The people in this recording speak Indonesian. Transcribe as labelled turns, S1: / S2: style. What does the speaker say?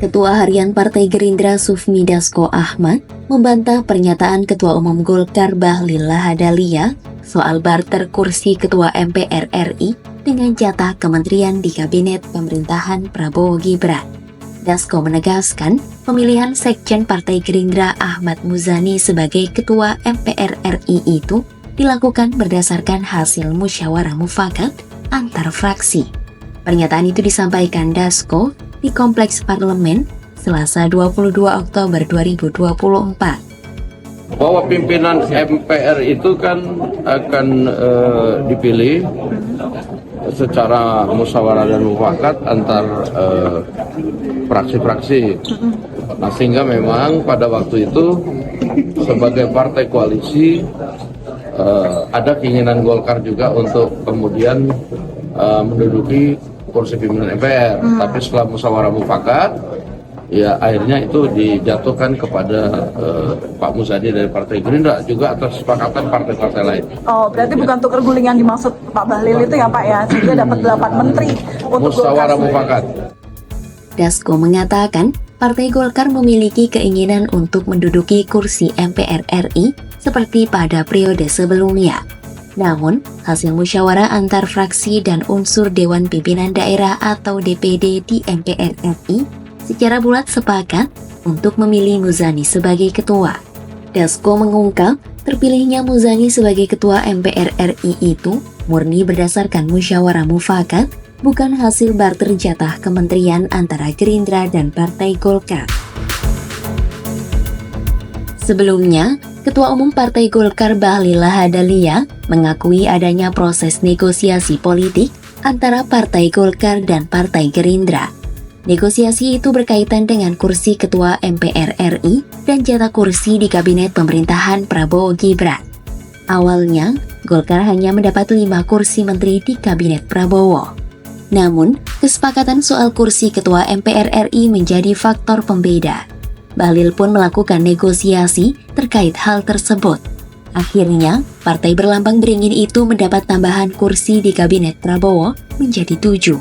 S1: Ketua Harian Partai Gerindra Sufmi Dasko Ahmad membantah pernyataan Ketua Umum Golkar Bahlil Lahadalia soal barter kursi Ketua MPR RI dengan jatah kementerian di Kabinet Pemerintahan Prabowo Gibran. Dasko menegaskan pemilihan Sekjen Partai Gerindra Ahmad Muzani sebagai Ketua MPR RI itu dilakukan berdasarkan hasil musyawarah mufakat antar fraksi. Pernyataan itu disampaikan Dasko di Kompleks Parlemen Selasa 22 Oktober 2024.
S2: Bahwa pimpinan MPR itu kan akan dipilih secara musyawarah dan mufakat antar fraksi-fraksi. Nah, sehingga memang pada waktu itu sebagai partai koalisi ada keinginan Golkar juga untuk kemudian menduduki kursi pimpinan MPR, tapi setelah musyawarah mufakat, ya akhirnya itu dijatuhkan kepada Pak Muzani dari Partai Gerindra juga atas kesepakatan partai-partai lain.
S3: Oh, berarti bukan tukar guling yang dimaksud Pak Bahlil itu ya Pak ya, sehingga dapat 8 menteri untuk
S2: musyawarah mufakat.
S1: Dasko mengatakan Partai Golkar memiliki keinginan untuk menduduki kursi MPR RI seperti pada periode sebelumnya. Namun, hasil musyawarah antar fraksi dan unsur Dewan Pimpinan Daerah atau DPD di MPR RI secara bulat sepakat untuk memilih Muzani sebagai ketua. Dasko mengungkap, terpilihnya Muzani sebagai ketua MPR RI itu murni berdasarkan musyawarah mufakat, bukan hasil barter jatah kementerian antara Gerindra dan Partai Golkar. Sebelumnya, Ketua Umum Partai Golkar Bahlil Lahadalia mengakui adanya proses negosiasi politik antara Partai Golkar dan Partai Gerindra. Negosiasi itu berkaitan dengan kursi Ketua MPR RI dan jatah kursi di Kabinet Pemerintahan Prabowo Gibran. Awalnya, Golkar hanya mendapat 5 kursi menteri di Kabinet Prabowo. Namun, kesepakatan soal kursi Ketua MPR RI menjadi faktor pembeda. Bahlil pun melakukan negosiasi terkait hal tersebut. Akhirnya, partai berlambang beringin itu mendapat tambahan kursi di Kabinet Prabowo menjadi 7.